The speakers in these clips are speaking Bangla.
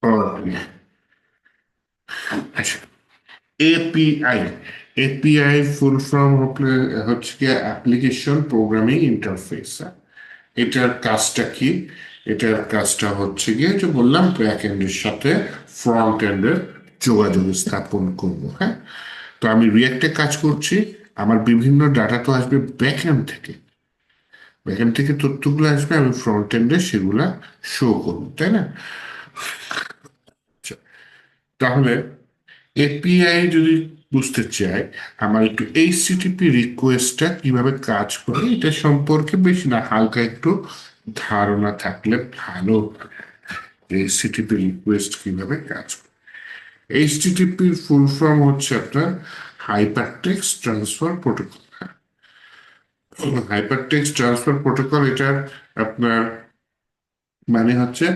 ওকে, আচ্ছা। এপিআই, এপিআই ফুল ফর্ম হচ্ছে কি অ্যাপ্লিকেশন প্রোগ্রামিং ইন্টারফেস। এটার কাজটা কি? এটার কাজটা হচ্ছে গিয়ে যে বললাম ব্যাক এন্ডের সাথে ফ্রন্ট এন্ডের যোগাযোগ স্থাপন করব। হ্যাঁ, তো আমি রিয়েক্টে কাজ করছি, আমার বিভিন্ন ডাটা তো আসবে ব্যাক এন্ড থেকে, ব্যাক এন্ড থেকে তথ্যগুলো আসবে, আমি ফ্রন্ট এন্ডে সেগুলা শো করবো, তাই না? আচ্ছা, তাহলে এপিআই যদি বুঝতে চাই, আমার একটু এইচটিটিপি রিকোয়েস্টটা কিভাবে কাজ করে এটা সম্পর্কে বেশি না হালকা একটু ধারণা থাকলে ভালো। এইচটিটিপি রিকোয়েস্ট কিভাবে কাজ করে? এইচটিটিপির ফুল ফর্ম হচ্ছে আপনার hyper text transfer protocol. Hyper text transfer protocol, এটার আপনার মানে হচ্ছে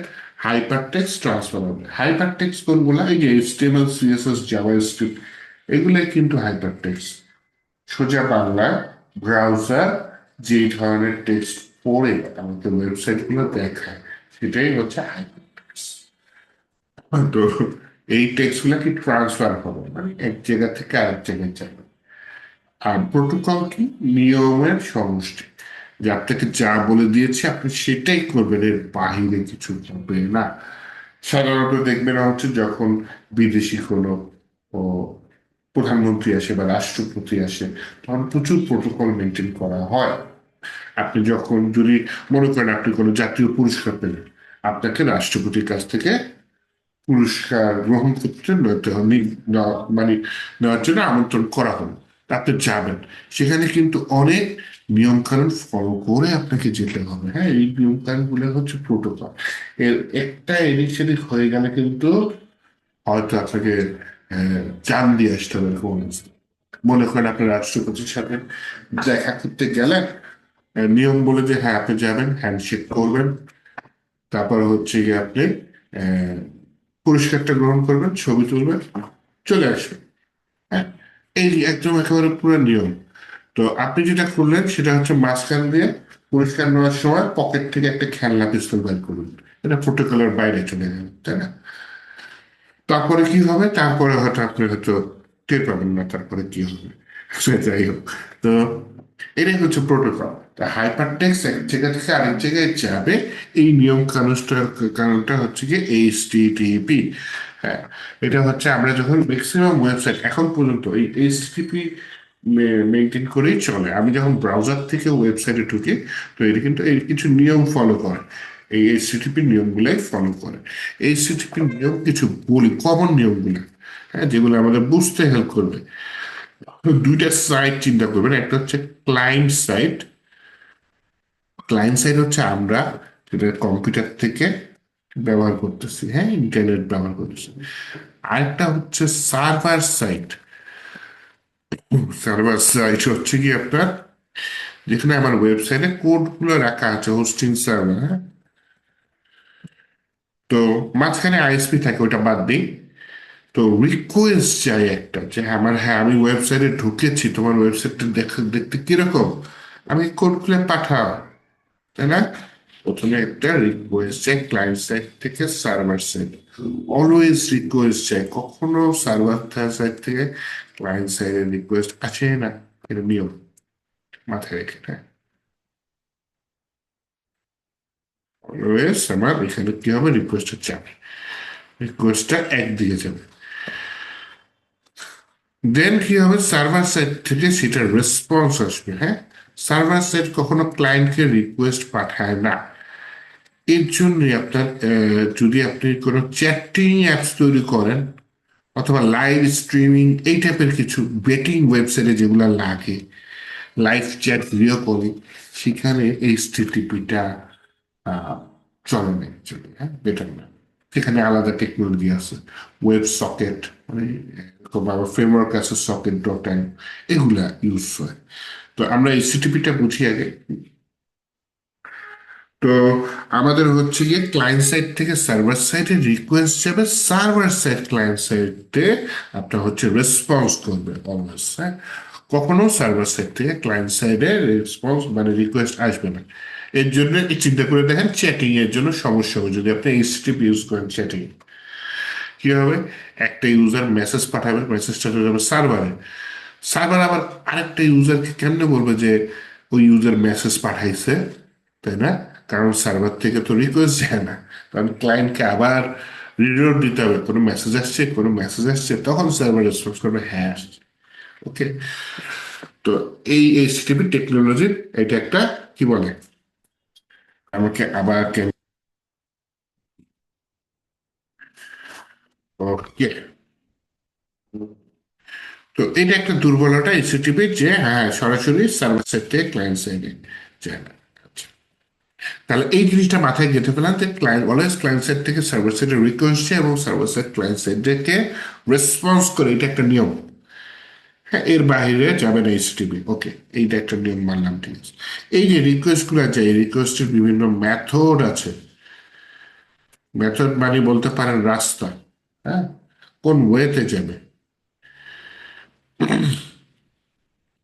হাইপার টেক্সট ট্রান্সফার হবে। হাইপার টেক্সট কোনগুলো? এই যে এইচটিএমএল, সিএসএস, জাভাস্ক্রিপ্ট, এগুলাই কিন্তু হাইপার টেক্সট। সোজা বাংলা ব্রাউজার যেই ধরনের টেক্সট পড়ে আমাদের ওয়েবসাইট গুলো দেখায়, সেটাই হচ্ছে হাইপার টেক্সট। তো এই টেক্সট গুলা কি ট্রান্সফার হবে, মানে এক জায়গা থেকে আরেক জায়গায় যাবে। আর প্রোটোকল কি? নিয়মের সমষ্টি, যে আপনাকে যা বলে দিয়েছে আপনি সেটাই করবেন, এর বাহিরে কিছু হবে না। সাধারণত দেখবেন হচ্ছে যখন বিদেশি কোনো ও প্রধানমন্ত্রী আসে বা রাষ্ট্রপতি আসে, তখন প্রচুর প্রোটোকল মেনটেন করা হয়। আপনি যখন যদি মনে করেন আপনি কোনো জাতীয় পুরস্কার পেলেন, আপনাকে রাষ্ট্রপতির কাছ থেকে পুরস্কার গ্রহণ করতে মানে নেওয়ার জন্য আমন্ত্রণ করা হলো, তা আপনি যাবেন। সেখানে কিন্তু অনেক নিয়ম কানুন ফলো করে আপনাকে যেতে হবে। হ্যাঁ, এই নিয়ম কানুন গুলো হচ্ছে প্রোটোকল। এর একটা এদিক সেদিক হয়ে গেলে কিন্তু হয়তো আপনাকে জান দিয়ে আসতে হবে এরকম অবস্থা। মনে করেন আপনার রাষ্ট্রপতির সাথে দেখা করতে গেলেন, নিয়ম বলে যে হ্যাঁ আপনি যাবেন, হ্যান্ডশেক করবেন, তারপরে হচ্ছে গিয়ে আপনি আহ, পুরস্কারটা গ্রহণ করবেন, ছবি তুলবেন, চলে আসবেন। হ্যাঁ, এই একদম একেবারে পুরো নিয়ম। তো আপনি যেটা করলেন সেটা হচ্ছে মাঝখান দিয়ে পুরস্কার নেওয়ার সময় পকেট থেকে একটা খেলনা পিস্তল বের করুন, এটা প্রোটোকলের বাইরে চলে গেল, তাই না? তারপরে কি হবে? তারপরে হয়তো আপনি হয়তো টের পাবেন না তারপরে কি হবে। সে যাই হোক, তো এটাই হচ্ছে প্রোটোকল। তা হাইপার টেক্সট এক জায়গা থেকে আরেক জায়গায় যাবে, এই নিয়ম কানুনটা হচ্ছে কি এইচটিটিপি। হ্যাঁ, এটা হচ্ছে আমরা যখন ম্যাক্সিমাম ওয়েবসাইট এখন পর্যন্ত এই এইচটিটিপি মেনটেন করেই চলে। আমি যখন ব্রাউজার থেকে ওয়েবসাইটে ঢুকি, তো এটা কিন্তু এই কিছু নিয়ম ফলো করে, এই এইচটিটিপি নিয়মগুলাই ফলো করে। এইচটিটিপি নিয়ম কিছু বলি, কমন নিয়মগুলো, হ্যাঁ, যেগুলো আমাদের বুঝতে হেল্প করবে। তো দুইটা সাইট চিন্তা করবেন, একটা হচ্ছে ক্লায়েন্ট সাইট। ক্লায়েন্ট সাইট হচ্ছে আমরা যেটা কম্পিউটার থেকে ব্যবহার করতেছি, হ্যাঁ, ইন্টারনেট ব্যবহার করতেছি। আরেকটা হচ্ছে সার্ভার সাইট। সার্ভার সাইট হচ্ছে কি আপনার যেখানে আমার ওয়েবসাইটে কোডগুলো রাখা আছে, হোস্টিং সার্ভার। হ্যাঁ, তো মাঝখানে আইএসপি থাকে, ওটা বাদ দিই। তো রিকোয়েস্ট চাই একটা, যে আমার, হ্যাঁ আমি ওয়েবসাইটে ঢুকেছি, তোমার ওয়েবসাইটটা দেখতে কিরকম, আমি কোড খুলে পাঠাও, তাই না? প্রথমে একটা রিকোয়েস্ট চাই ক্লায়েন্ট সাইড থেকে সার্ভার সাইড। অলওয়েজ রিকোয়েস্ট চাই, কখনো সার্ভার সাইড থেকে ক্লায়েন্ট সাইডের রিকোয়েস্ট আসে না। এটা নিয়ম, মাথায় রেখে, হ্যাঁ। অলওয়েজ আমার এখানে কি হবে, রিকোয়েস্টটা যাবে, রিকোয়েস্টটা একদিকে যাবে। দেন কি হবে, সার্ভার সাইড থেকে সেটার রেসপন্স আসবে। হ্যাঁ, সার্ভার সাইড কখনো ক্লায়েন্টকে রিকোয়েস্ট পাঠায় না। এর জন্যই আপনার যদি আপনি কোনো চ্যাটিং অ্যাপস তৈরি করেন অথবা লাইভ স্ট্রিমিং এই টাইপের কিছু বেটিং ওয়েবসাইটে যেগুলো লাগে, লাইভ চ্যাট, ভিডিও কলিং, সেখানে এইচটিটিপিটা চলে না অ্যাকচুয়ালি। হ্যাঁ, বেটার না। সেখানে আলাদা টেকনোলজি আছে, ওয়েব সকেট, মানে এরকম আবার ফ্রেমওয়ার্ক আছে, সকেট.io, এগুলা ইউজ হয়। তো আমরা এইচটিটিপিটা বুঝি আগে। তো আমাদের হচ্ছে গিয়ে ক্লায়েন্ট সাইড থেকে সার্ভার সাইডে রিকোয়েস্ট যাবে, সার্ভার সাইড ক্লায়েন্ট সাইডে আপনার হচ্ছে রেসপন্স করবে অলওয়েজ। হ্যাঁ, কখনো সার্ভার সাইড থেকে ক্লায়েন্ট সাইডে রেসপন্স মানে রিকোয়েস্ট আসবে না। এর জন্য এই চিন্তা করে দেখেন চ্যাটিং এর জন্য সমস্যা হবে যদি আপনি এইচটিটিপি ইউজ করেন চ্যাটিং। কি হবে, একটা ইউজার মেসেজ পাঠাবে, মেসেজটা চলে যাবে সার্ভারে, সার্ভার আবার আরেকটা ইউজারকে কেমনে বলবে যে ওই ইউজার মেসেজ পাঠাইছে, তাই না? কারণ সার্ভার থেকে তো রিকোয়েস্ট যায় না, কারণ ক্লায়েন্টকে আবার রিডোর দিতে হবে কোনো মেসেজ আসছে, কোনো মেসেজ আসছে, তখন সার্ভার রেসপন্স করবে হ্যাঁ আসছে। ওকে, তো এই এইচটিটিপি টেকনোলজির এটা একটা কি বলে, আমাকে আবার ওকে, তো এটা একটা দুর্বলতা এইচটিটিপি, যে হ্যাঁ সরাসরি সার্ভার সাইড থেকে ক্লায়েন্ট সাইডে যায় না। আচ্ছা, তাহলে এই জিনিসটা মাথায় গেঁথে ফেলাম যে ক্লায়েন্ট অলওয়েজ ক্লায়েন্ট সাইড থেকে সার্ভার সাইডে রিকোয়েস্ট যায় এবং সার্ভার সাইড ক্লায়েন্ট সাইডকে রেসপন্স করে, এটা একটা নিয়ম। হ্যাঁ, এর বাইরে যাবে না এইচটিপি। ওকে, এইটা একটা নিয়ম মানলাম, ঠিক আছে। এই যে রিকোয়েস্ট গুলো যায়, রিকোয়েস্টের বিভিন্ন মেথড আছে, মেথড মানে বলতে পারেন রাস্তা, হ্যাঁ, কোন ওয়েতে যাবে।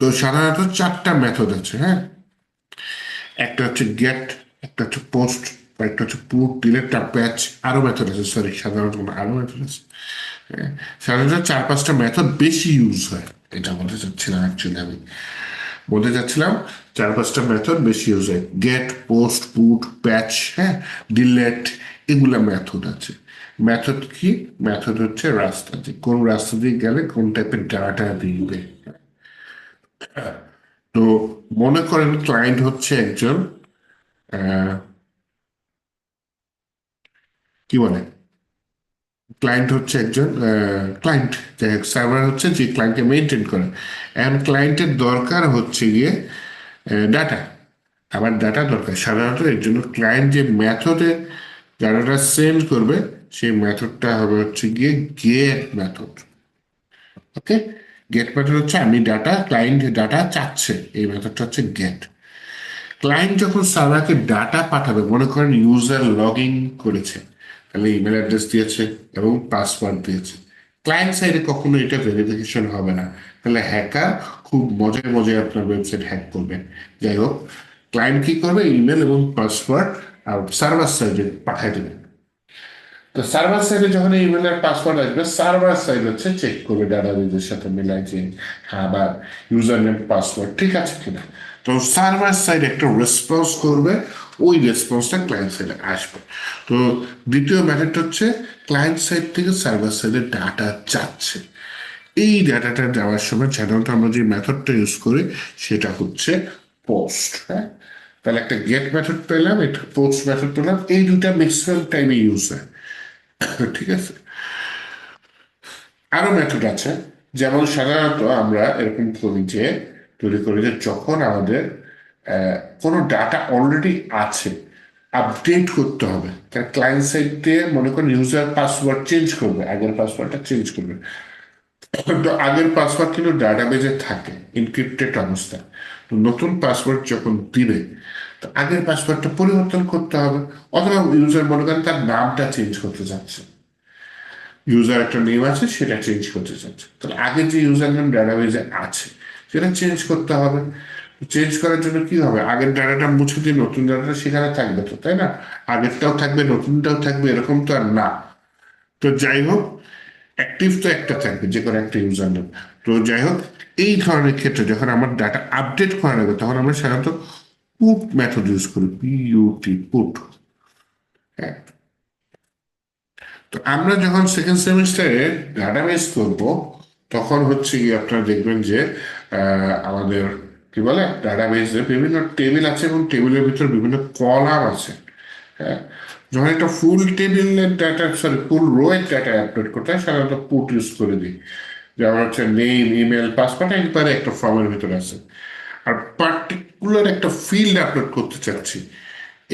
তো সাধারণত চারটা মেথড আছে, হ্যাঁ। একটা হচ্ছে গেট, একটা হচ্ছে পোস্ট, একটা হচ্ছে পুট, ডিলেট, প্যাচ, আরো মেথড আছে, সরি সাধারণত আরো মেথড আছে। হ্যাঁ, সাধারণত চার পাঁচটা মেথড বেশি ইউজ হয়, এটা বলতে চাচ্ছিলাম অ্যাকচুয়ালি আমি, বলতে চাচ্ছিলাম চার পাঁচটা মেথড বেশি ইউজ হয়, গেট, পোস্ট, পুট, প্যাচ, হ্যাঁ, ডিলেট, এগুলা মেথড আছে। মেথড কি? মেথড হচ্ছে রাস্তা, যে কোন রাস্তা দিয়ে গেলে কোন টাইপের ডাটা দিবে। তো মনে করেন ক্লায়েন্ট হচ্ছে একজন আহ, কি বলে, ক্লায়েন্ট হচ্ছে একজন ক্লায়েন্ট, সার্ভার হচ্ছে যে ক্লায়েন্টকে মেনটেন করে, এখন ক্লায়েন্টের দরকার হচ্ছে গিয়ে ডাটা, আবার ডাটা দরকার সাধারণত, এর জন্য ক্লায়েন্ট যে মেথডে ডাটাটা সেন্ড করবে সেই মেথডটা হবে হচ্ছে গিয়ে গেট মেথড। ওকে, গেট মেথড হচ্ছে আমি ডাটা, ক্লায়েন্ট ডাটা চাচ্ছে, এই মেথডটা হচ্ছে গেট। ক্লায়েন্ট যখন সার্ভারকে ডাটা পাঠাবে, মনে করেন ইউজার লগ ইন করেছে, তাহলে ইমেল অ্যাড্রেস দিয়েছে এবং পাসওয়ার্ড দিয়েছে, ক্লায়েন্ট সাইডে কখনো এটা ভেরিফিকেশন হবে না, তাহলে হ্যাকার খুব মজায় মজায় আপনার ওয়েবসাইট হ্যাক করবে। যাই হোক, ক্লায়েন্ট কি করবে, ইমেল এবং পাসওয়ার্ড আর সার্ভার সাইডে পাঠিয়ে দেবে। তো সার্ভার সাইডে যখন ইমেলের পাসওয়ার্ড আসবে, সার্ভার সাইড হচ্ছে চেক করবে ডাটাবেজের সাথে মিলাই যে হ্যাঁ বা ইউজার নেম পাসওয়ার্ড ঠিক আছে কিনা। তো সার্ভার সাইড একটা রেসপন্স করবে, ওই রেসপন্সটা ক্লায়েন্ট সাইডে আসবে। তো দ্বিতীয় মেথডটা হচ্ছে ক্লায়েন্ট সাইড থেকে সার্ভার সাইডে ডাটা যাচ্ছে, এই ডাটাটা যাওয়ার সময় সাধারণত আমরা যে মেথডটা ইউজ করি সেটা হচ্ছে পোস্ট, হ্যাঁ। তাহলে একটা গেট মেথড পেলাম, একটা পোস্ট মেথড পেলাম, এই দুটা ম্যাক্সিমাম টাইমে ইউজ হয়, ঠিক আছে। আরো মেথড আছে, যেমন সাধারণত আমরা এরকম করি যে তৈরি করি যে যখন আমাদের কোনো ডাটা অলরেডি আছে, আপডেট করতে হবে, তার ক্লায়েন্ট সাইড দিয়ে মনে করেন ইউজার পাসওয়ার্ড চেঞ্জ করবে, আগের পাসওয়ার্ডটা চেঞ্জ করবে, তো আগের পাসওয়ার্ড কিন্তু ডাটাবেজে থাকে ইনক্রিপ্টেড অবস্থায়, তো নতুন পাসওয়ার্ড যখন দিবে, তো আগের পাসওয়ার্ডটা পরিবর্তন করতে হবে, অথবা ইউজার মনে করেন তার নামটা চেঞ্জ করতে চাচ্ছে, ইউজার একটা নেম আছে সেটা চেঞ্জ করতে চাচ্ছে, তাহলে আগের যে ইউজার নেম ডাটাবেজে আছে সেটা চেঞ্জ করতে হবে। চেঞ্জ করার জন্য কি হবে, আগের ডাটাটা মুছে দিয়ে নতুন ডাটাটা সেখানে থাকবে তো, তাই না? আগেরটাও থাকবে নতুনটাও থাকবে, এরকম তো আর না। তো যাই হোক, অ্যাক্টিভ তো একটা থাকবে যে কোনো একটা ইউজার নেম। তো যাই হোক, এই ধরনের ক্ষেত্রে যখন আমার ডাটা আপডেট করা লাগবে তখন আমরা সাধারণত পুট মেথড ইউজ করি, পিইউটি, পুট। তো আমরা যখন সেকেন্ড সেমিস্টারে ডাটাবেস করব, তখন হচ্ছে কি আপনারা দেখবেন যে আমাদের কি বলে ডাটাবেসে বিভিন্ন টেবিল আছে এবং টেবিলের ভিতর বিভিন্ন কলাম আছে, হ্যাঁ। যখন একটা ফুল টেবিলের ডাটা, সরি ফুল রোয়ের ডাটা আপলোড করতে হয়, সাধারণত পুট ইউজ করে দিই, যেমন হচ্ছে নেম, ইমেল, পাসওয়ার্ড একবারে একটা ফর্মের ভিতরে আছে। আর পার্টিকুলার একটা ফিল্ড আপলোড করতে চাচ্ছি,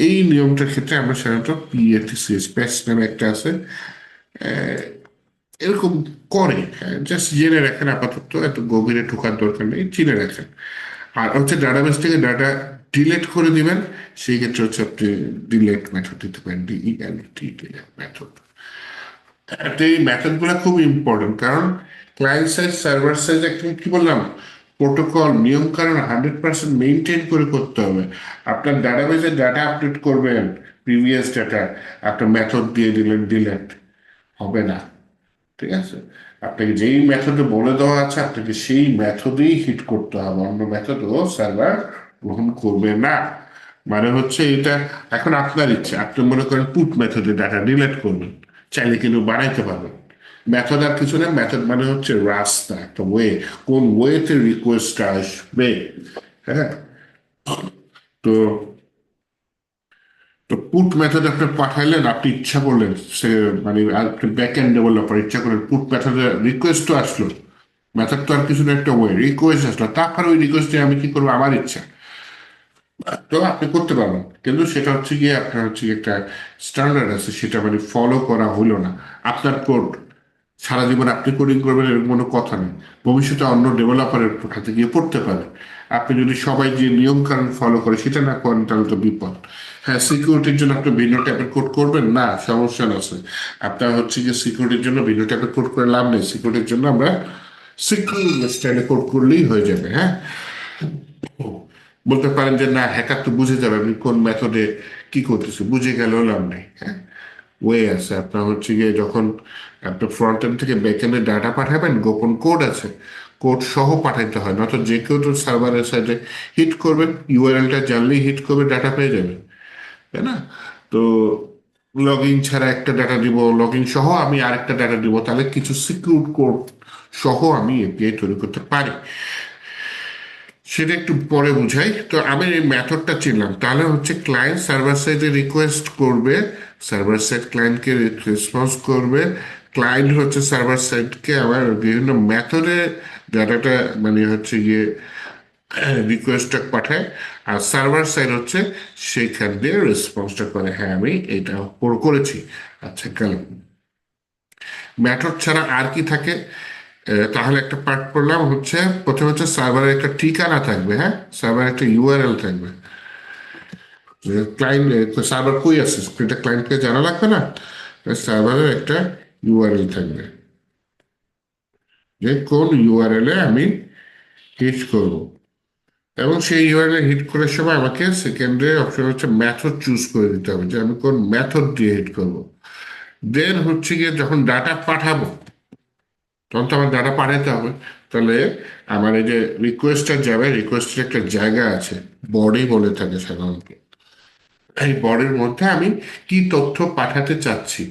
এই নিয়মটার ক্ষেত্রে আমরা সাধারণত পিএটিসিএস, প্যাচ নামে একটা আছে, আহ, এরকম করে, জাস্ট জেনে রাখেন, আপাতত এত গভীরে ঢোকার দরকার নেই, চিনে রাখেন। আর হচ্ছে ডাটাবেস থেকে ডাটা ডিলেট করে দিবেন, সেই ক্ষেত্রে হচ্ছে আপনি ডিলেট মেথড দিতে পারেন, ডিইএলটি মেথড। তো এই মেথড গুলো খুব ইম্পর্টেন্ট, কারণ ক্লায়েন্ট সাইড সার্ভার সাইড একটা কি বললাম, প্রোটোকল নিয়ম কারণ 100% মেনটেন করে করতে হবে। আপনার ডাটাবেসে ডাটা আপডেট করবেন, প্রিভিয়াস ডাটা, একটা মেথড দিয়ে দিলেন ডিলেট, হবে না। ঠিক আছে, আপনাকে যেই মেথডে বলে দেওয়া আছে আপনাকে সেই মেথডেই হিট করতে হবে, অন্য মেথডও সার্ভার গ্রহণ করবে না। মানে হচ্ছে এটা এখন আপনার ইচ্ছা, আপনি মনে করেন পুট মেথডে ডাটা ডিলিট করবেন, চাইলে কিন্তু বানাইতে পারবেন। মেথড আর কিছু না, মেথড মানে হচ্ছে রাস্তা, একটা ওয়ে, কোন ওয়েতে রিকোয়েস্ট আসবে। হ্যাঁ, তো তো পুট মেথড আপনি পাঠাইলেন, আপনি ইচ্ছা করলেন সে মানে আপনি ব্যাক এন্ড ডেভেলপার ইচ্ছা করলেন পুট মেথডে রিকোয়েস্ট তো আসলো, মেথড তো আর কিছু না, একটা ওয়ে রিকোয়েস্ট আসলো, তারপরে ওই রিকোয়েস্টে আমি কি করবো আমার ইচ্ছা, তো আপনি করতে পারবেন। কিন্তু সেটা হচ্ছে গিয়ে আপনার হচ্ছে গিয়ে একটা স্ট্যান্ডার্ড আছে, সেটা মানে ফলো করা হলো না। আপনার কোড সারা জীবন আপনি কোডিং করবেন এরকম কোনো কথা নেই, ভবিষ্যতে অন্য ডেভেলপারের হাতে গিয়ে পড়তে পারে। আপনি যদি সবাই যে নিয়ম কানুন ফলো করে সেটা না করেন তাহলে তো বিপদ। হ্যাঁ, সিকিউরিটির জন্য আপনি ভিন্ন টাইপের কোড করবেন না, সমস্যা আছে। আপনার হচ্ছে গিয়ে সিকিউরিটির জন্য ভিন্ন টাইপের কোড করে লাভ নেই, সিকিউরিটির জন্য আমরা সিকিউর স্টাইলে কোড করলেই হয়ে যাবে। হ্যাঁ, বলতে পারেন যে না, হ্যাকার তো বুঝে যাবে আমি কোন মেথডে কি করতেছি, বুঝে গেলেও লাভ নেই। হ্যাঁ, ওয়ে আছে আপনার হচ্ছে গিয়ে যখন আপনি ফ্রন্ট এন্ড থেকে ব্যাক এন্ডে ডাটা পাঠাবেন, গোপন কোড আছে, কোড সহ পাঠাইতে হয়, নয়তো যে কেউ তো সার্ভারের সাইডে হিট করবেন, ইউআরএলটা জানলেই হিট করবে, ডাটা পেয়ে যাবে, তাই না? তো লগ ইন ছাড়া একটা ডাটা দিব, লগ ইন সহ আমি আরেকটা ডাটা দিব, তাহলে কিছু সিকিউর কোড সহ আমি এপিআই তৈরি করতে পারি। সেটা একটু পরে বুঝাই। তো আমি এই মেথডটা চিনলাম, তাহলে হচ্ছে ক্লায়েন্ট সার্ভার সাইডে রিকোয়েস্ট করবে, সার্ভার সাইড ক্লায়েন্টকে রেসপন্স করবে, ক্লায়েন্ট হচ্ছে সার্ভার সাইডকে আবার বিভিন্ন মেথডে ডাটাটা মানে হচ্ছে গিয়ে রিকোয়েস্টটা পাঠায়, আর সার্ভার সাইড হচ্ছে সেইখান দিয়ে রেসপন্সটা করে, হ্যাঁ আমি এটা করেছি। আচ্ছা, গেল। মেথড ছাড়া আর কি থাকে? তাহলে একটা পার্ট পড়লাম হচ্ছে, প্রথমে হচ্ছে সার্ভারের একটা ঠিকানা থাকবে, হ্যাঁ, সার্ভারের একটা ইউআরএল থাকবে। ক্লায়েন্ট সার্ভার কই আছে সেটা ক্লায়েন্টকে জানা লাগবে না, সার্ভারের একটা ইউআরএল থাকবে, যে কোন ইউআরএল এ আমি হিট করব, এবং সেই ইউআরএল হিট করার সময় আমাকে সেকেন্ডে অপশন হচ্ছে মেথড চুজ করে দিতে হবে, যে আমি কোন মেথড দিয়ে হিট করব। দেন হচ্ছে গিয়ে যখন ডাটা পাঠাবো, তখন তো আমার ডাটা পাঠাতে হবে। তাহলে আমার এই যে রিকোয়েস্টটা যাবে, রিকোয়েস্টের একটা জায়গা আছে, বডি বলে থাকে সাধারণত, এই বডির মধ্যে আমি কি তথ্য পাঠাতে চাচ্ছি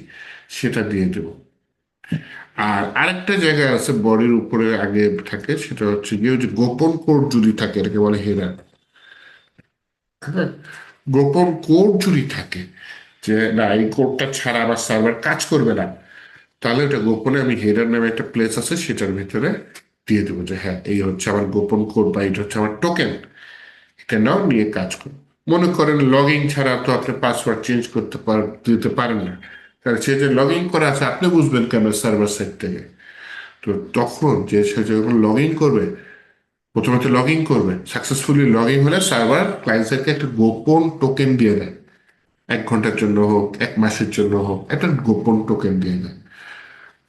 সেটা দিয়ে দেব। আর আরেকটা জায়গা আছে বডির উপরে আগে থাকে, সেটা হচ্ছে গিয়ে ওই যে গোপন কোড যদি থাকে, এটাকে বলে হেডার। হ্যাঁ, গোপন কোড যদি থাকে, যে না এই কোডটা ছাড়া আমার সার্ভার কাজ করবে না, তাহলে ওটা গোপনে আমি হেডার নামে একটা প্লেস আছে সেটার ভিতরে দিয়ে দেবো, যে হ্যাঁ এই হচ্ছে আমার গোপন কোড বা এটা হচ্ছে আমার টোকেন, এটা নাও নিয়ে কাজ করো। মনে করেন লগ ইন ছাড়া তো আপনি পাসওয়ার্ড চেঞ্জ করতে দিতে পারেন না, কারণ সে যে লগ ইন করা আছে আপনি বুঝবেন কেন সার্ভার সাইড থেকে। তো তখন যে সে যখন লগ ইন করবে, প্রথমে তো লগ ইন করবে, সাকসেসফুলি লগ ইন হলে সার্ভার ক্লায়েন্ট সাইডকে একটা গোপন টোকেন দিয়ে দেয়, 1 ঘন্টার জন্য হোক 1 মাসের জন্য হোক একটা গোপন টোকেন দিয়ে দেয়।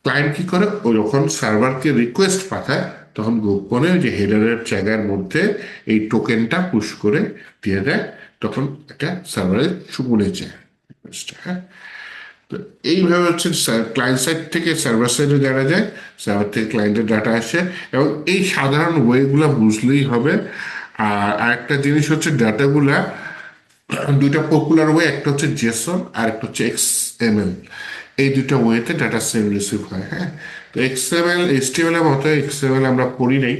ক্লায়েন্ট কি করে, ও যখন সার্ভারকে রিকোয়েস্ট পাঠায় তখন গোপনে ওই যে হেডারের জায়গার মধ্যে এই টোকেনটা পুশ করে দিয়ে দেয়, তখন এটা সার্ভারে চলে যায় request টা, হ্যাঁ। তো এইভাবে হচ্ছে ক্লায়েন্ট সাইড থেকে সার্ভার সাইডে জানা যায়, সার্ভার থেকে ক্লায়েন্টের ডাটা আসে, এবং এই সাধারণ ওয়েগুলা বুঝলেই হবে। আর আরেকটা জিনিস হচ্ছে ডাটাগুলা দুইটা পপুলার ওয়ে, একটা হচ্ছে জেসন আর একটা হচ্ছে এক্সএমএল, এই দুইটা ওয়েতে ডাটা সেন্ড রিসিভ হয়। হ্যাঁ, তো এক্সএমএল এইচটিএমএল এর মতো এক্সএমএল আমরা পড়ি নাই,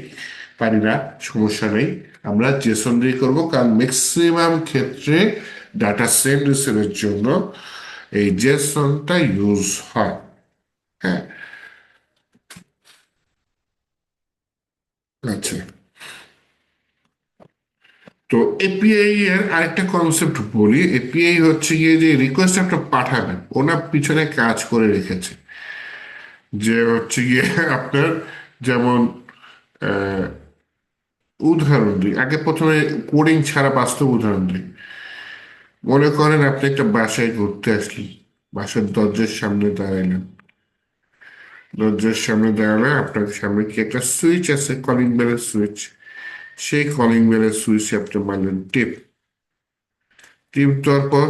পারি না, সমস্যা নেই, আমরা জেসন দিয়ে করবো, কারণ ম্যাক্সিমাম ক্ষেত্রে ডাটা সেন্ড রিসিভের জন্য এই জেসনটা ইউজ হয়। হ্যাঁ, আচ্ছা। তো এপিআই এর আরেকটা কনসেপ্ট বলি, এপিআই হচ্ছে গিয়ে যে রিকোয়েস্ট একটা পাঠাবেন ওনার পিছনে কাজ করে রেখেছে, যে হচ্ছে গিয়ে আপনার যেমন আহ, উদাহরণ দিই, আগে প্রথমে কোডিং ছাড়া বাস্তব উদাহরণ দিই। মনে করেন আপনি একটা বাসায় ঘুরতে আসলেন, বাসার দরজার সামনে দাঁড়াইলেন, দরজার সামনে দাঁড়ালে আপনার সামনে কি একটা সুইচ আছে, কলিং বেলের সুইচ, সেই কলিং বেলের সুইচে আপনি মারলেন টিপ, টিপ দেওয়ার পর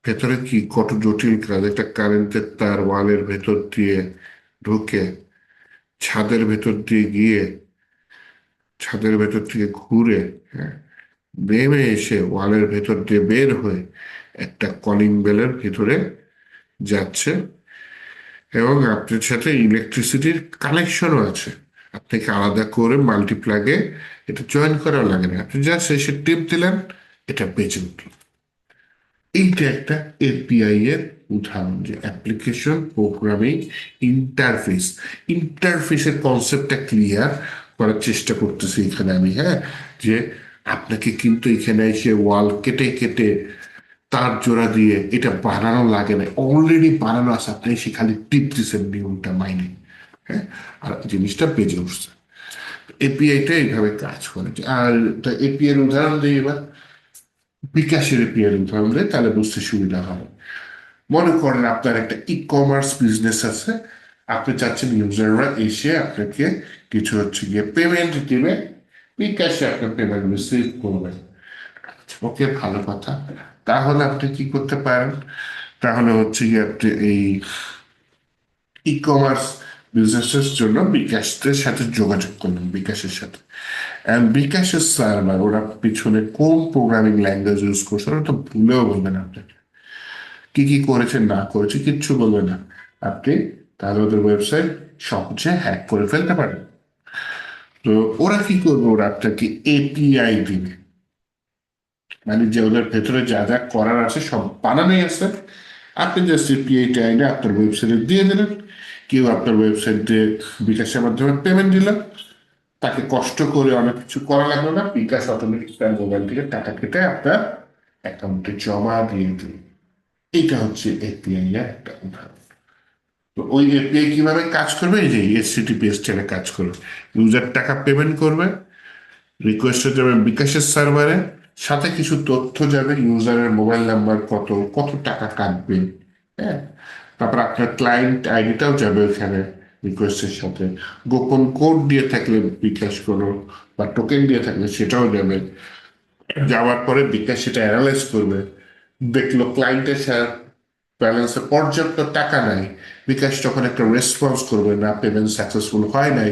ভেতরে কি কত জটিল কাজ, একটা কারেন্টের তার ওয়ালের ভেতর দিয়ে ঢুকে ছাদের ভেতর দিয়ে গিয়ে ছাদের ভেতর থেকে ঘুরে, হ্যাঁ, নেমে এসে ওয়ালের ভেতর দিয়ে বের হয়ে একটা কলিং বেলের ভিতরে যাচ্ছে, এবং আপনার সাথে ইলেকট্রিসিটির কানেকশনও আছে। আপনাকে আলাদা করে মাল্টিপ্লাগে এটা জয়েন করা লাগে না, আপনি জাস্ট এসে টিপ দিলেন, এটা বেজে উঠল। এইটা একটা এপিআই এর উদাহরণ, যে অ্যাপ্লিকেশন প্রোগ্রামিং ইন্টারফেস। ইন্টারফেসের কনসেপ্টটা ক্লিয়ার করার চেষ্টা করতেছি এখানে আমি, হ্যাঁ, যে আপনাকে কিন্তু এখানে এসে ওয়াল কেটে কেটে তার জোড়া দিয়ে এটা বানানো লাগে না, অলরেডি বানানো আছে, আপনি এসে খালি টিপ দিচ্ছেন নিয়মটা মাইনে, হ্যাঁ, আর জিনিসটা বেজে উঠছে। এপিআইটা এইভাবে কাজ করে। আর এপিআই এর উদাহরণ দিই এবার, বিকাশের এপিআই এর উদাহরণ দিই, তাহলে বুঝতে সুবিধা হবে। মনে করেন আপনার একটা ই কমার্স বিজনেস আছে, আপনি চাচ্ছেন ইউজাররা এসে আপনাকে কিছু হচ্ছে গিয়ে পেমেন্ট দিবে, বিকাশে আপনার পেমেন্ট রিসিভ করবে। ওকে, ভালো কথা। তাহলে আপনি কি করতে পারেন? তাহলে হচ্ছে গিয়ে আপনি এই ই কমার্স বিজনেসের জন্য বিকাশের সাথে যোগাযোগ করলেন, বিকাশের সাথে। And বিকাশের সার্ভার ওরা পিছনে কোন প্রোগ্রামিং ল্যাঙ্গুয়েজ ইউজ করছে ওরা তো ভুলেও বলবেন আপনাকে, কি কি করেছে না করেছে কিচ্ছু বলবে না। আপনি তাহলে ওদের ওয়েবসাইট সহজে হ্যাক করে ফেলতে পারেন। তো ওরা কি করবে, ওরা আপনাকে এপিআই দিবে, মানে যে ওদের ভেতরে যা যা করার আছে সব বানানোই আছে, আপনি জাস্ট এপিআইটা এনে আপনার ওয়েবসাইটে দিয়ে দিলেন, কেউ আপনার ওয়েবসাইটে বিকাশের মাধ্যমে পেমেন্ট দিলেন, তাকে কষ্ট করে অনেক কিছু করা লাগলো না, বিকাশ অটোমেটিক তার মোবাইল থেকে টাকা কেটে আপনার অ্যাকাউন্টে জমা দিয়ে দিল। এটা হচ্ছে এপিআই এর একটা উদাহরণ। তো ওই এপিআই কিভাবে কাজ করবে, এই যে এইচটিটিপিএস চ্যানেলে কাজ করবে, ইউজার টাকা পেমেন্ট করবে, রিকোয়েস্ট যাবে বিকাশের সার্ভারে, সাথে কিছু তথ্য যাবে, ইউজারের মোবাইল নাম্বার, কত কত টাকা কাটবে, হ্যাঁ, তারপর আপনার ক্লায়েন্ট আইডিটাও যাবে ওখানে রিকোয়েস্টের সাথে, গোপন কোড দিয়ে থাকলে বিকাশ কোনো বা টোকেন দিয়ে থাকলে সেটাও যাবে। যাওয়ার পরে বিকাশ সেটা অ্যানালাইজ করবে, দেখলো ক্লায়েন্টের ব্যালেন্সে পর্যাপ্ত টাকা নাই, বিকাশ তখন একটা রেসপন্স করবে, না পেমেন্ট সাকসেসফুল হয় নাই,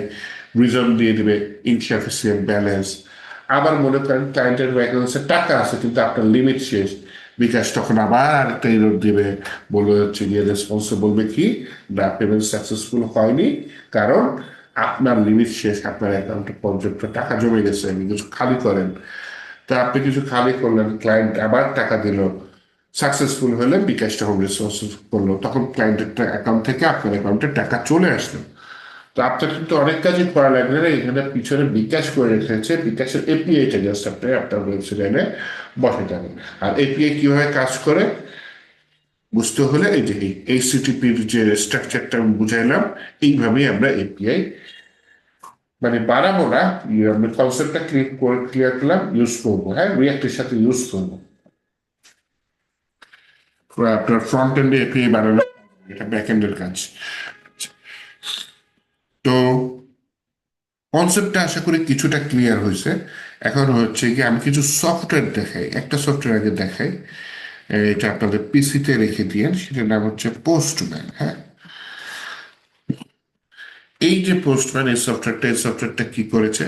রিজন দিয়ে দিবে ইনসাফিসিয়েন্ট ব্যালেন্স। আবার মনে করেন ক্লায়েন্টের ব্যালেন্সে টাকা আছে কিন্তু আপনার লিমিট শেষ, বিকাশ তখন আবার আরেকটা এরর দিবে, বলবে হচ্ছে গিয়ে রেসপন্সে বলবে কি, না পেমেন্ট সাকসেসফুল হয়নি, কারণ আপনার লিমিট শেষ, আপনার অ্যাকাউন্টে পর্যাপ্ত টাকা জমে গেছে, আপনি কিছু খালি করেন। তা আপনি কিছু খালি করলেন, ক্লায়েন্ট আবার টাকা দিল, সাকসেসফুল হলে বিকাশ তখন রেসপন্স করলো, তখন ক্লায়েন্টের অ্যাকাউন্ট থেকে আপনার অ্যাকাউন্টে টাকা চলে আসলো। তো আপনার কিন্তু অনেক কাজই করা লাগবে না, এখানে পিছনে বিকাশ করে রেখেছে, বিকাশের এপিআইটা জাস্ট আপনি আপনার ওয়েবসাইটে এনে বসে যাবেন। আর এপিআই কিভাবে কাজ করে বুঝতে হলে এই যে এইচটিটিপির যে স্ট্রাকচারটা আমি বুঝাইলাম, এইভাবেই আমরা এপিআই মানে বানাবো না, আমরা কনসেপ্টটা ক্লিয়ার করলাম, ইউজ করবো, হ্যাঁ, রিয়াক্টের সাথে ইউজ করবো। আপনার ফ্রন্ট এন্ডে এপিআই বানানো, এটা ব্যাক এন্ডের কাজ। তো কনসেপ্টটা আশা করি কিছুটা ক্লিয়ার হয়েছে। এখন হচ্ছে কি আমি কিছু সফটওয়্যার দেখাই, একটা সফটওয়্যার আগে দেখাই, এটা আপনাদের পিসিতে রেখে দিয়ে, সেটার নাম হচ্ছে পোস্টম্যান, হ্যাঁ। এই যে পোস্টম্যান এই সফটওয়্যারটা কি করেছে,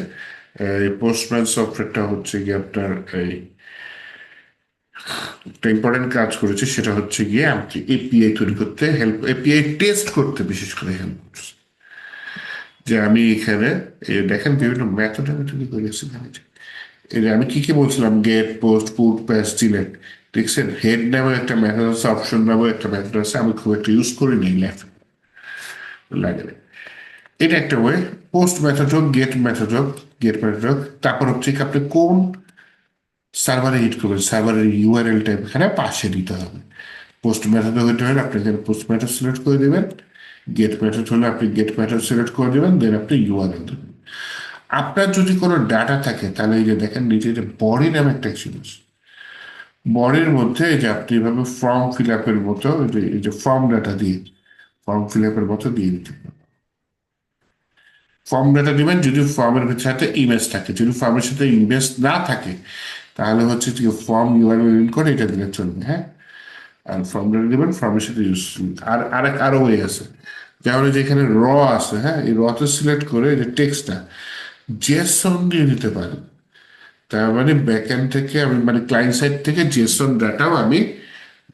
এই পোস্টম্যান সফটওয়্যারটা হচ্ছে কি আপনার এই একটা ইম্পর্টেন্ট কাজ করেছে, সেটা হচ্ছে গিয়ে আমাকে এপিআই তৈরি করতে হেল্প, এপিআই টেস্ট করতে বিশেষ করে হেল্প করছে। যে আমি এখানে দেখেন বিভিন্ন মেথড আমি তৈরি করেছি এখানে, এই যে আমি কি কি বলছিলাম, get, post, put, paste, select, দেখছেন হেড নামে একটা মেথড আছে, অপশন নামে একটা মেথড আছে, আমি খুব একটা ইউজ করি নি, লেফট লাগে না। এটা একটা ওয়ে, পোস্ট মেথড হোক, গেট মেথড হোক, তারপর হচ্ছে কি আপনি কোন সার্ভারে হিট করবেন, সার্ভারের ইউআরএল টাইপ এখানে পাশে দিতে হবে। পোস্ট মেথড হতে হলে আপনি এখানে পোস্ট মেথড সিলেক্ট করে দেবেন, গেট মেথড হলে আপনি গেট মেথড সিলেক্ট করে দেবেন, দেন আপনি ইউআরএল দেবেন। আপনার যদি কোনো ডাটা থাকে তাহলে এই যে দেখেন নিচে যে বডি নামে একটা জিনিস, বডির মধ্যে এই যে আপনি এভাবে ফর্ম ফিল আপের মতো এই যে ফর্ম ডাটা দিয়ে ফর্ম ফিল আপের মতো দিয়ে দিতে পারেন। ফর্ম ডাটা দিবেন যদি ফর্মের সাথে ইমেজ থাকে, যদি ফর্মের সাথে ইমেজ না থাকে তাহলে হচ্ছে যে ফর্ম ইউআরএল লিঙ্ক করে এটা দিলে চলবে, হ্যাঁ। আর ফর্ম ডাটা দিবেন ফর্মের সাথে ইউজ, আর আরো ওয়ে আছে, যেমন এই যে এখানে র আছে, হ্যাঁ, এই রতে সিলেক্ট করে এই যে টেক্সটটা জেসন দিয়ে দিতে পারি। তার মানে ব্যাকএন্ড থেকে আমি মানে ক্লায়েন্ট সাইড থেকে জেসন ডাটাও আমি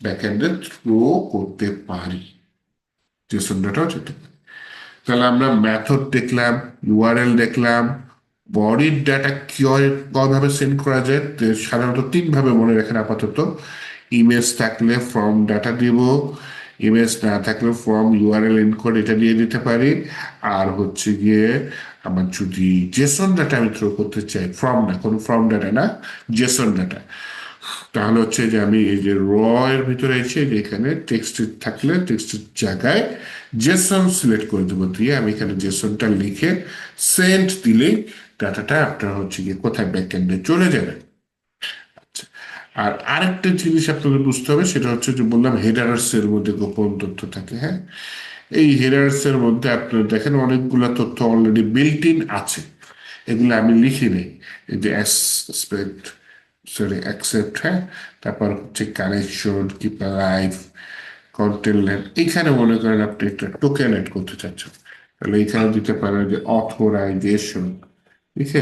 ব্যাকএন্ডে থ্রো করতে পারি, জেসন ডাটাও যেতে পারি। তাহলে আমরা মেথড দেখলাম, ইউআরএল দেখলাম, বডির ডাটা কিভাবে সেন্ড করা যায় সাধারণত তিন ভাবে মনে রাখেন আপাতত। ইমেজ থাকলে ফর্ম ডাটা দিব, ইমেজ না থাকলে ফর্ম ইউআরএল এনকোড এটা দিয়ে দিতে পারি, আর হচ্ছে গিয়ে আমার যদি জেসন ডাটা আমি থ্রো করতে চাই, ফর্ম না, কোনো ফর্ম ডাটা না, জেসন ডাটা, তাহলে হচ্ছে যে আমি এই যে র এর ভিতরে এসে যে এখানে টেক্সট থাকলে টেক্সটের জায়গায় জেসন সিলেক্ট করে দেবো, দিয়ে আমি এখানে জেসনটা লিখে সেন্ড দিলেই ডাটাটা আপনার হচ্ছে গিয়ে কোথায় ব্যাকএন্ডে চলে যাবে। আচ্ছা, আর আরেকটা জিনিস আপনাদের বুঝতে হবে, সেটা হচ্ছে যে বললাম হেডার্স এর মধ্যে গোপন তথ্য থাকে, হ্যাঁ। এই হেডার্স এর মধ্যে আপনারা দেখেন অনেকগুলা তথ্য অলরেডি বিল্ট ইন আছে, এগুলো আমি লিখি নেই। এই যে অ্যাসপেক্ট, সরি অ্যাকসেপ্ট, হ্যাঁ, তারপর হচ্ছে connection, keep live, content lane, এইখানে মনে করেন আপনি একটা টোকেন অ্যাড করতে চাচ্ছেন, তাহলে এইখানে দিতে পারেন যে অথরাইজেশন, ঠিক আছে।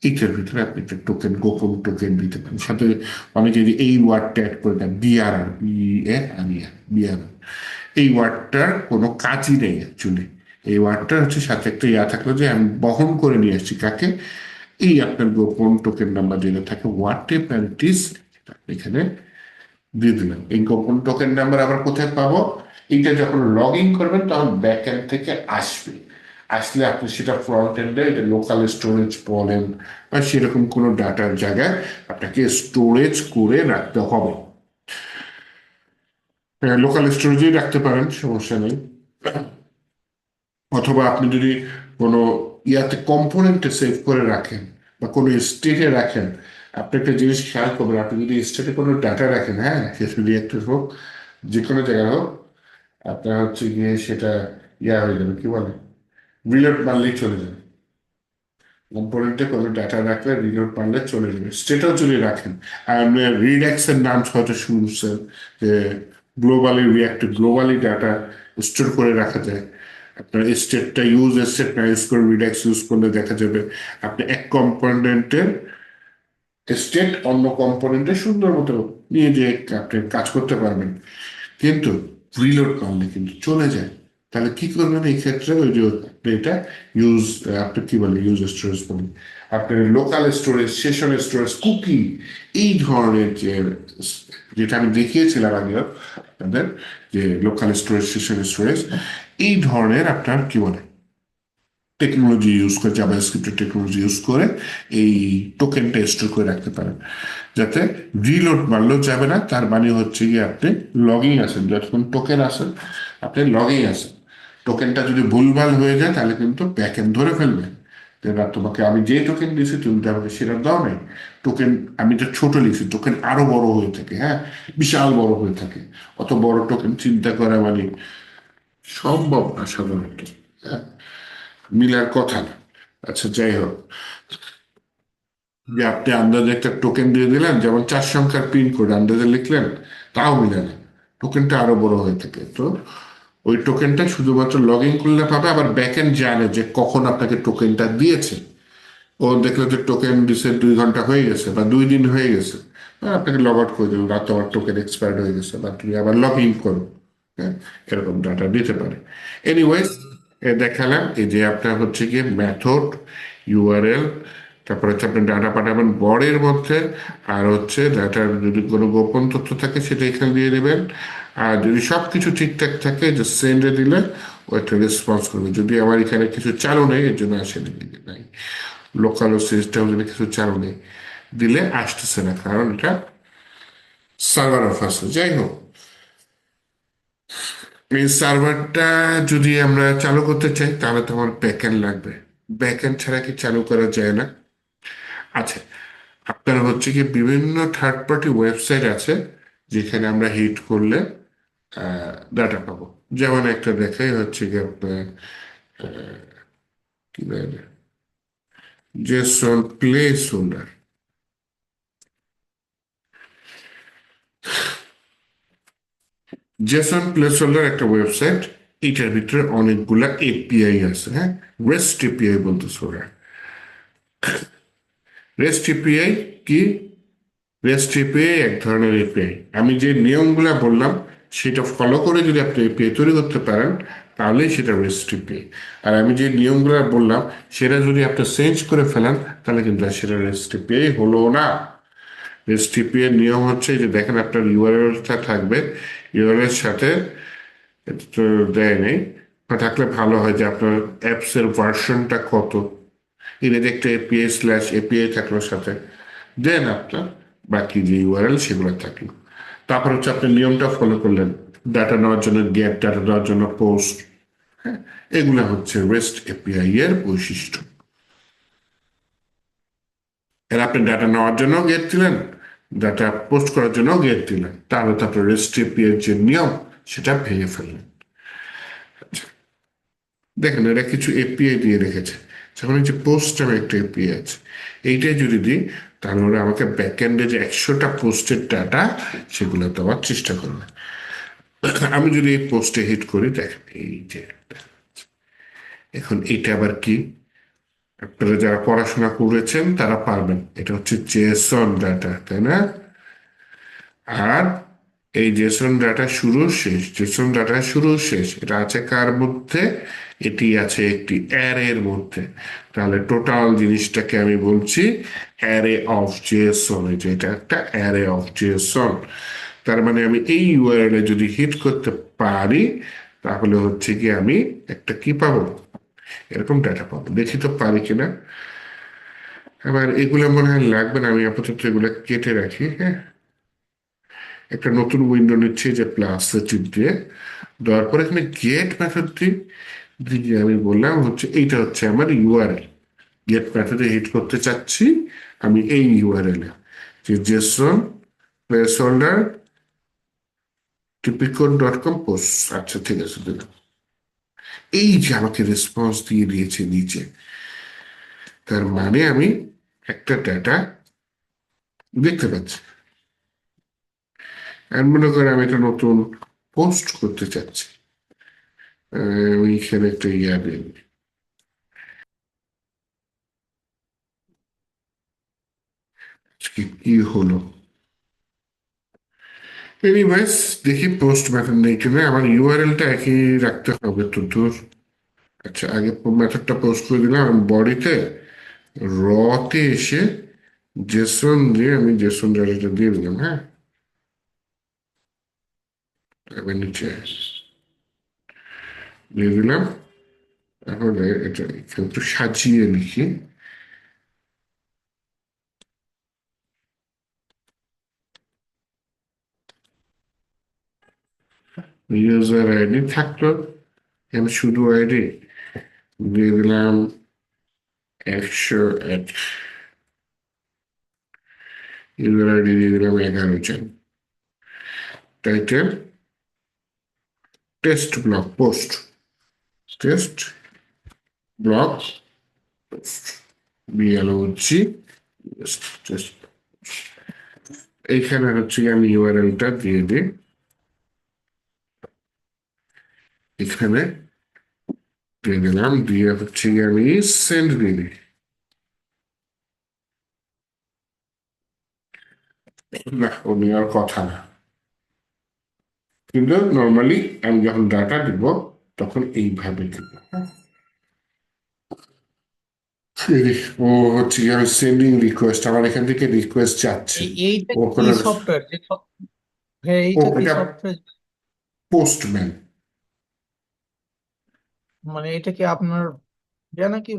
এইটার ভিতরে আপনি একটা টোকেন, গোপন টোকেন দিতে পারেন। সাথে অনেকে যে এই ওয়ার্ডটা অ্যাড করে দেন, বিআরআর, বিআরআর, এই ওয়ার্ডটার কোনো কাজই নেই অ্যাকচুয়ালি। এই ওয়ার্ডটা হচ্ছে সাথে একটা ইয়া থাকলো যে আমি বহন করে নিয়ে আসছি কাকে, এই আপনার গোপন টোকেন নাম্বার যেটা থাকে হোয়াট এভার ইট ইজ, এখানে দিয়ে দিলাম। এই গোপন টোকেন নাম্বার আবার কোথায় পাবো, এইটা যখন লগ ইন করবেন তখন ব্যাক এন্ড থেকে আসবে, আসলে আপনি সেটা ফ্রন্ট এন্ডে লোকাল স্টোরেজ বলেন বা সেরকম কোনো ডাটার জায়গায় আপনাকে স্টোরেজ করে রাখতে হবে। লোকাল স্টোরেজেই রাখতে পারেন, সমস্যা নেই। অথবা আপনি যদি কোনো ইয়াতে কম্পোনেন্টে সেভ করে রাখেন বা কোনো স্টেটে রাখেন, আপনি একটা জিনিস খেয়াল করবেন, আপনি যদি স্টেটে কোনো ডাটা রাখেন, হ্যাঁ, সেটা রিয়েক্টর হোক, যে কোনো জায়গায় হোক, আপনার হচ্ছে গিয়ে সেটা ইয়া হয়ে যাবে, কি বলে, রিলোড মারলেই চলে যাবে। কম্পোনেন্টে কোনো ডাটা রাখলে রিলোড মারলে চলে যাবে, স্টেটও যদি রাখেন। আর রিড্যাক্সের নাম হয়তো শুনছেন, যে globally react, globally data store করে রাখা যায়। আপনার স্টেটটা ইউজ স্টেট না ইউজ করে রিড্যাক্স ইউজ করলে দেখা যাবে আপনি এক কম্পোনেন্টের স্টেট অন্য কম্পোনেন্টে সুন্দর মতো নিয়ে যে আপনি কাজ করতে পারবেন, কিন্তু রিলোড করলে কিন্তু চলে যায়। তাহলে কি করবেন এই ক্ষেত্রে, ওই যে আপনি এটা ইউজ, আপনি কি বলে ইউজ স্টোরেজ বলেন, আপনার local storage, session storage, cookie, এই ধরনের যে যেটা আমি দেখিয়েছিলাম আগে আপনাদের, যে লোকাল স্টোরেজ, সেশন স্টোরেজ, এই ধরনের আপনার কি বলে টেকনোলজি ইউজ করে, জাভাস্ক্রিপ্টের টেকনোলজি ইউজ করে এই টোকেনটা স্টোর করে রাখতে পারেন, যাতে রিলোড মারলেও যাবে না। তার মানে হচ্ছে গিয়ে আপনি লগিং আছেন, যতক্ষণ টোকেন আছেন আপনি লগিং আছেন। টোকেনটা যদি ভুলভাল হয়ে যায় তাহলে কিন্তু ব্যাকএন্ড ধরে ফেলবে, যে না, তোমাকে আমি যে টোকেন দিয়েছি তুমি তো আমাকে সেটা দাও নাই। টোকেন আমি তো ছোট লিখছি, টোকেন আরো বড় হয়ে থাকে, হ্যাঁ, বিশাল বড় হয়ে থাকে। অত বড় টোকেন চিন্তা করা মানে সম্ভব না সাধারণত, হ্যাঁ, মিলার কথা না। আচ্ছা, যাই হোক, যে আপনি আন্দাজে একটা টোকেন দিয়ে দিলেন, যেমন 4 সংখ্যার পিন কোড আন্দাজে লিখলেন, তাও মিলে না, টোকেনটা আরো বড় হয়ে থাকে। তো ওই টোকেনটা শুধুমাত্র লগ ইন করলে পাবে, আবার ব্যাকএন্ড জানে যে কখন আপনাকে টোকেনটা দিয়েছে। ও দেখলো যে টোকেন দিছে 2 ঘন্টা হয়ে গেছে বা 2 দিন হয়ে গেছে, আপনাকে লগ আউট করে দেবে, বা তোমার টোকেন এক্সপায়ার্ড হয়ে গেছে, বা তুমি আবার লগ ইন করো, হ্যাঁ, এরকম ডাটা দিতে পারে। এনিওয়েজ, দেখালাম এই যে আপনার হচ্ছে গিয়ে মেথড, ইউআরএল, তারপর হচ্ছে আপনি ডাটা পাঠাবেন বরের মধ্যে, আর হচ্ছে ডাটার যদি কোনো গোপন তথ্য থাকে সেটা এখানে দিয়ে দেবেন। আর যদি সব কিছু ঠিকঠাক থাকে, যে সেন্ডে দিলে ও একটা রেসপন্স করবে। যদি আমার এখানে কিছু চালু নেই এর জন্য আসেনি, নাই, লোকাল সিস্টেম যদি কিছু চালু নেই, দিলে আসতেছে না, কারণ এটা সার্ভার অফ আছে। যাই হোক, এই সার্ভারটা যদি আমরা চালু করতে চাই তাহলে তো আমার ব্যাকএন্ড লাগবে, ব্যাকএন্ড ছাড়া কি চালু করা যায় না? আচ্ছা, আপনার হচ্ছে কি বিভিন্ন থার্ড পার্টি ওয়েবসাইট আছে যেখানে আমরা হিট করলে ডাটা পাবো। যেমন একটা দেখাই হচ্ছে কি আপনার কি বলে, Jason play holder, Jason place holder একটা ওয়েবসাইট, এইটার ভিতরে অনেকগুলা এপিআই আছে, হ্যাঁ। রেস্ট এপিআই বলতেছে ওরা। রেস্ট এপিআই কি? রেস্ট এপিআই এক ধরনের এপিআই। আমি যে নিয়মগুলা বললাম সেটা ফলো করে যদি আপনি এপিআই তৈরি করতে পারেন, তাহলেই সেটা রেস্ট এপিআই। আর আমি যে নিয়মগুলো বললাম সেটা যদি আপনি চেঞ্জ করে ফেলেন, তাহলে কিন্তু আর সেটা রেস্ট এপিআই হলো না। রেস্ট এপিআই এর নিয়ম হচ্ছে যে দেখেন আপনার ইউআরএলটা থাকবে, ইউআরএল এর সাথে তো দেয় নেই, বা থাকলে ভালো হয় যে আপনার অ্যাপস এর ভার্সনটা কত, এর একটা এপিআই স্ল্যাশ এপিআই থাকলো সাথে, দেন আপনার বাকি যে ইউআরএল সেগুলো থাকলো। তারপর হচ্ছে আপনি নিয়মটা ফলো করলেন, ডাটা নেওয়ার জন্য গেট, ডাটা দেওয়ার জন্য পোস্ট। হ্যাঁ, এগুলা হচ্ছে রেস্ট এপিআই এর বৈশিষ্ট্য। এর আপনি ডাটা নেওয়ার জন্য গেট দিলেন, ডাটা পোস্ট করার জন্য গেট দিলেন, তাহলে তো আপনার রেস্ট এপিআই এর যে নিয়ম সেটা ভেঙে ফেললেন। দেখেন এরা কিছু এপিআই দিয়ে রেখেছে, যখন এই যে পোস্ট নামে একটা এপিআই আছে, এইটাই যদি দিই, তাহলে ওরা আমাকে ব্যাকএন্ডে যে 100টা পোস্টের ডাটা সেগুলো দেওয়ার চেষ্টা করবে। আমি যদি এই পোস্টে হিট করি, দেখেন এই যে এখন এটা আবার কি, আপনারা যারা পড়াশোনা করেছেন তারা পারবেন, এটা হচ্ছে জেসন ডাটা, তাই না? আর এই জেসন ডাটা শুরু শেষ, জেসন ডাটা শুরু শেষ, এটা আছে কার মধ্যে? এটি আছে একটি অ্যারের মধ্যে। তাহলে টোটাল জিনিসটাকে আমি বলছি অ্যারে অফ জেসন, এটা একটা অ্যারে অফ জেসন। তার মানে আমি এই ইউআরএল এ যদি হিট করতে পারি, তাহলে হচ্ছে কি আমি একটা কি পাবো, এরকম ডাটা পাবো। দেখি তো পারি কিনা। এবার এগুলো মনে হয় লাগবে না, আমি আপাতত এগুলো কেটে রাখি, হ্যাঁ। একটা নতুন উইন্ডো নিচ্ছে, যে প্লাস চিপ দিয়ে দেওয়ার পর এখানে গেট মেথড দিয়ে আমি বললাম হচ্ছে এইটা হচ্ছে আমার ইউআরএল। গেট মেথডে হিট করতে চাচ্ছি আমি এই ইউআরএল এ, যে Jason place holder typical.com post. আচ্ছা ঠিক আছে, দিলাম। এই যে আমাকে রেসপন্স দিয়ে দিয়েছে নিচে, তার মানে আমি একটা ডাটা দেখতে পাচ্ছি। আর মনে করে আমি একটা নতুন পোস্ট করতে চাচ্ছি, ওইখানে একটা ইয়া দিন, কি হলো। এনিওয়েজ, দেখি পোস্ট মেথড নেই কিনা, আমার ইউআরএলটা একই রাখতে হবে তো দূর। আচ্ছা, আগে মেথডটা পোস্ট করে দিলাম বডিতে, রতে এসে জেসন দিয়ে আমি জেসন ডাটাটা দিয়ে দিলাম, হ্যাঁ। এবার নিচে দিয়ে দিলাম। তাহলে এটা এখানে একটু সাজিয়ে লিখি। ইউজার আইডি থাকলো, এখানে শুধু আইডি দিয়ে দিলাম 101, ইউজার আইডি দিয়ে দিলাম 11 জন, title test blog post, test blog post, B L O G test. এইখানে হচ্ছে আমি ইউআরএলটা দিয়ে দিই, এখানে দিয়ে দিলাম, দিয়ে হচ্ছে আমি সেন্ড দিয়ে দিই। না, ও নেওয়ার কথা না, কিন্তু নর্মালি আমি যখন ডাটা দিব তখন এইভাবে দিব। ও হচ্ছে আমি সেন্ডিং রিকোয়েস্ট, আমার এখান থেকে রিকোয়েস্ট যাচ্ছে। এইটা ও কি কোনো, সফটওয়্যার হ্যাঁ ও এইটা কি এটা সফটওয়্যার? পোস্টম্যান। মানে এটা কি আপনার ইয়া নাকি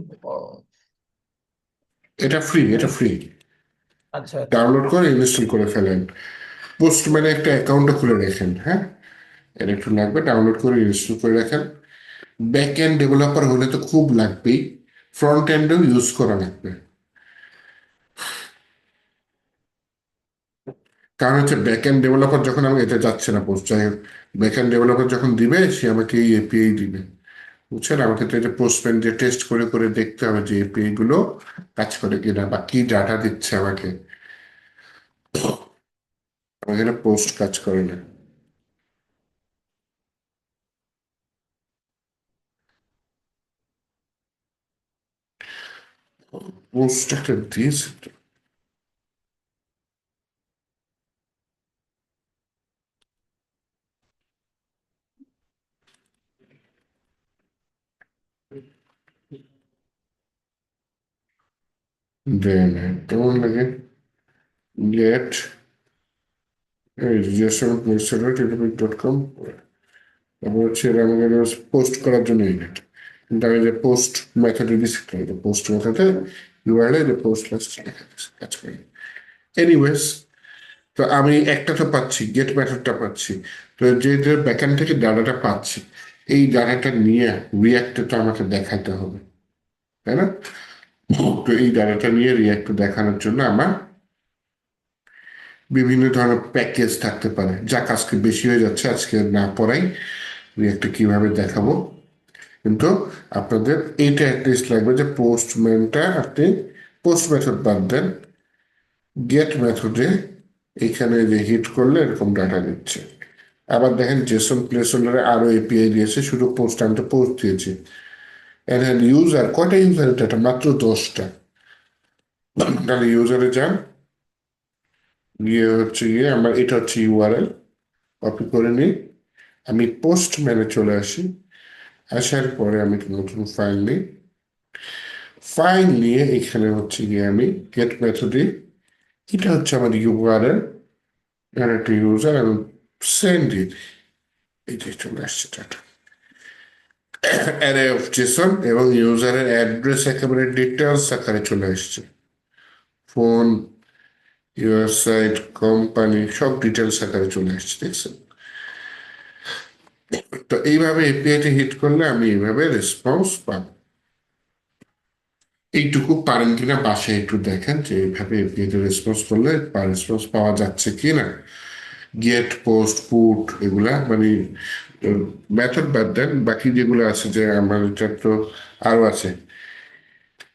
এটা ফ্রি, এটা মানে ফ্রি। আচ্ছা আচ্ছা। ডাউনলোড করে ইনস্টল করে ফেলেন। পোস্টম্যানে একটা অ্যাকাউন্টও খুলে রাখেন, হ্যাঁ। এর একটু লাগবে, ডাউনলোড করে ইনস্টল করে রাখেন। ব্যাক এন্ড ডেভেলপার হলে তো খুব লাগবেই, ফ্রন্ট এন্ডেও ইউজ করা লাগবে। কারণ হচ্ছে ব্যাক এন্ড ডেভেলপার যখন আমি এটা যাচ্ছে না পোস্ট, যাই হোক, ব্যাক এন্ড ডেভেলপার যখন দিবে সে আমাকে এই এপিআই দিবে, বুঝছেন। আমাকে তো এটা পোস্টম্যান দিয়ে টেস্ট করে করে দেখতে হবে যে এপিআই গুলো কাজ করে কিনা, বা কি ডাটা দিচ্ছে আমাকে। আমার এখানে পোস্ট কাজ করে না। পোস্ট একটা দিয়েছে তো। দেয় না কেমন লাগে গেট রেজিস্ট্রেশন.com। তারপর হচ্ছে এটা আমাদের পোস্ট করার জন্য ইউনিট, কিন্তু আমি যে পোস্ট মেথডে দিচ্ছি পোস্ট মেথডে ইউআরএল যে পোস্ট লাস্ট লেখা দিচ্ছি, কাজ করি। এনিওয়েজ, তো আমি একটা তো পাচ্ছি, গেট মেথডটা পাচ্ছি। তো যে যে ব্যাকএন্ড থেকে ডাটাটা পাচ্ছি, এই ডাটাটা নিয়ে রিয়াক্টে তো আমাকে দেখাতে হবে, তাই না? তো এই ডাটাটা নিয়ে রিয়াক্টে দেখানোর জন্য আমার বিভিন্ন ধরনের প্যাকেজ থাকতে পারে। যাক, আজকে বেশি হয়ে যাচ্ছে, আজকে না পড়াই, রিয়াক্টে কিভাবে দেখাবো। কিন্তু আপনাদের এইটা অ্যাটলিস্ট লাগবে যে পোস্টম্যানটা আপনি পোস্ট মেথড বাদ দেন, গেট মেথডে এইখানে যে হিট করলে এরকম ডাটা দিচ্ছে। আবার দেখেন জেসন প্লেস হোল্ডারে আরো এপিআই দিয়েছে, শুধু পোস্ট, আমি তো পোস্ট দিয়েছি। এন্ড ইউজার, কয়টা ইউজারের ডাটা? মাত্র 10টা। তাহলে ইউজারে যান, গিয়ে হচ্ছে গিয়ে আমার এটা হচ্ছে ইউআরএল, কপি করে নিই, আমি পোস্ট ম্যানে চলে আসি। আসার পরে আমি একটা নতুন ফাইল নিই, ফাইল নিয়ে এখানে হচ্ছে গিয়ে আমি গেট মেথডে, এটা হচ্ছে আমার ইউআরএল, এর একটা ইউজার, আমি সেন্ড ইট, এইটাই চলে আসছে ডাটা, অ্যারে অফ জেসন, এবং ইউজারের অ্যাড্রেস একেবারে ডিটেলস আকারে চলে আসছে, ফোন, ওয়েবসাইট, কোম্পানি, সব ডিটেলস আকারে চলে আসছে, দেখছেন? তো এইভাবে এপিআইতে হিট করলে আমি এইভাবে রেসপন্স পাবো। এইটুকু পারেন কিনা বাসায় একটু দেখেন যে এইভাবে এপিআইতে রেসপন্স করলে রেসপন্স পাওয়া যাচ্ছে কিনা। গেট, পোস্ট, পুট, এগুলা মানে মেথড বাদ দেন, বাকি যেগুলো আছে, যে আমার এটা তো আরো আছে,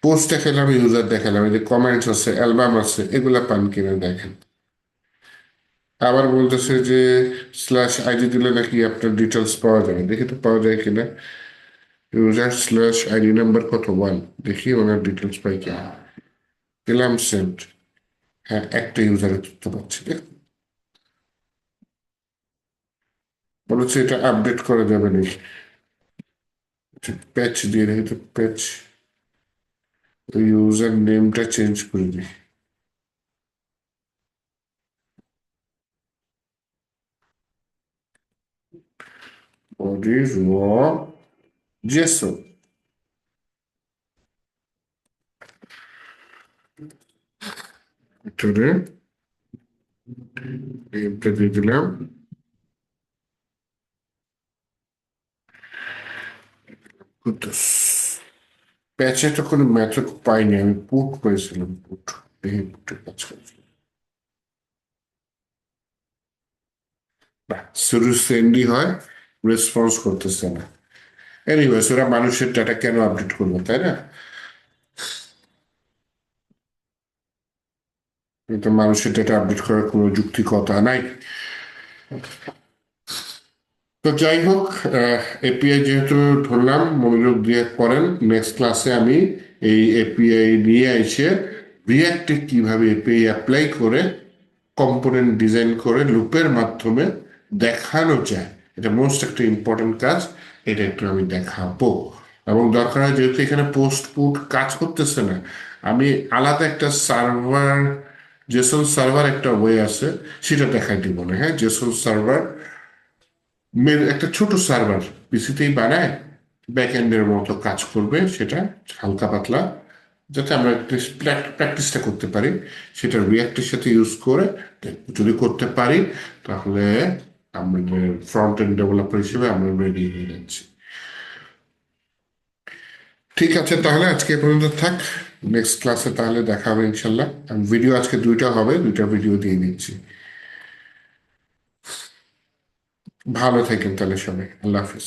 পোস্ট দেখালাম, ইউজার দেখালাম, এই যে কমেন্টস আছে, অ্যালবাম আছে, এগুলা পান কিনা দেখেন। আবার বলতেছে যে স্ল্যাশ আইডি দিলে নাকি আপনার ডিটেলস পাওয়া যাবে, দেখি তো পাওয়া যায় কিনা। ইউজার স্ল্যাশ আইডি নাম্বার কত, 1, দেখি ওনার ডিটেলস পাই কিনা। দিলাম সেন্ড, হ্যাঁ একটা ইউজারের তথ্য পাচ্ছি। বলেছে এটা আপডেট করা যাবে নাকি, প্যাচ দিয়ে দেখি তো, প্যাচ, ইউজার নেমটা চেঞ্জ করে দিই। বডি র জেসো, ভিতরে নেমটা দিয়ে দিলাম। প্যাচে তো কোনো মেথড পাইনি, আমি পুট করেছিলাম, পুট, দেখি পুটে কাজ করছি না, শুধু সেন্ডই হয়, রেসপন্স করতেছে না। এনিওয়েজ, ওরা মানুষের ডাটা কেন আপডেট করবে, তাই না? কিন্তু মানুষের ডাটা আপডেট করার কোনো যুক্তিকতা নাই। তো যাই হোক, এপিআই যেহেতু ধরলাম, মনোযোগ দিয়ে পড়েন, নেক্সট ক্লাসে আমি এই এপিআই নিয়ে এসে রিয়াক্টে কিভাবে এপিআই অ্যাপ্লাই করে কম্পোনেন্ট ডিজাইন করে লুপের মাধ্যমে দেখানো যায়, এটা মোস্ট একটা ইম্পর্টেন্ট কাজ, এটা একটু আমি দেখাবো। এবং দরকার হয়, যেহেতু এখানে পোস্ট পুট কাজ করতেছে না, আমি আলাদা একটা সার্ভার, জেসন সার্ভার একটা ওয়ে আছে, সেটা দেখাই দিব না। হ্যাঁ, জেসন সার্ভার একটা ছোট সার্ভার পিসিতেই বানায়, ব্যাক এন্ডের মতো কাজ করবে, সেটা হালকা পাতলা, যাতে আমরা প্র্যাকটিসটা করতে পারি, সেটা রিয়াক্টের সাথে ইউজ করে যদি করতে পারি, তাহলে আমাদের ফ্রন্ট এন্ড ডেভেলপার হিসেবে আমরা রেডি হয়ে যাচ্ছি। ঠিক আছে, তাহলে আজকে এ পর্যন্ত থাক, নেক্সট ক্লাসে তাহলে দেখা হবে ইনশাল্লাহ। ভিডিও আজকে 2টা হবে, 2টা ভিডিও দিয়ে দিচ্ছি। ভালো থাকেন তাহলে সবাই, আল্লাহ হাফিজ।